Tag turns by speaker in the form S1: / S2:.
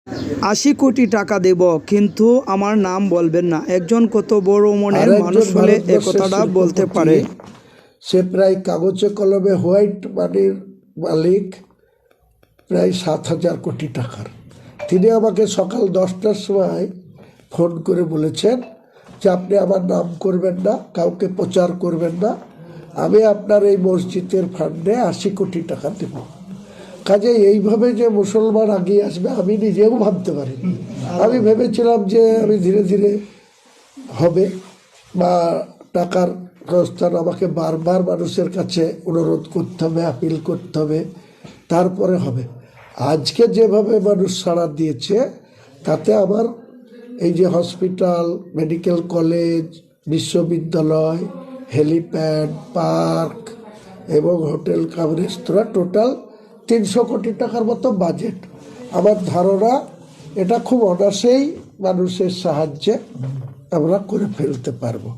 S1: 80 কোটি টাকা দেব, কিন্তু আমার নাম বলবেন না। একজন কত বড় মনের মানুষ হলে এ কথাটা বলতে পারে?
S2: সে প্রায় কাগজে কলমে হোয়াইট মানির মালিক, প্রায় 7,000 কোটি টাকার। তিনি আমাকে সকাল 10টার সময় ফোন করে বলেছেন যে আপনি আমার নাম করবেন না, কাউকে প্রচার করবেন না, আমি আপনার এই মসজিদের ফান্ডে 80 কোটি টাকা দেব। কাজে এইভাবে যে মুসলমান আগিয়ে আসবে আমি নিজেও ভাবতে পারিনি। আমি ভেবেছিলাম যে আমি ধীরে ধীরে হবে, বা টাকার সংস্থান আমাকে বারবার মানুষের কাছে অনুরোধ করতে হবে, আপিল করতে হবে, তারপরে হবে। আজকে যেভাবে মানুষ সাড়া দিয়েছে তাতে আমার এই যে হসপিটাল, মেডিকেল কলেজ, বিশ্ববিদ্যালয়, হেলিপ্যাড, পার্ক এবং হোটেল কাম রেস্তোরাঁ, টোটাল 300 কোটি টাকার মতো বাজেট। আমার ধারণা এটা খুব অনায়াসেই মানুষের সাহায্যে আমরা করে ফেলতে পারবো।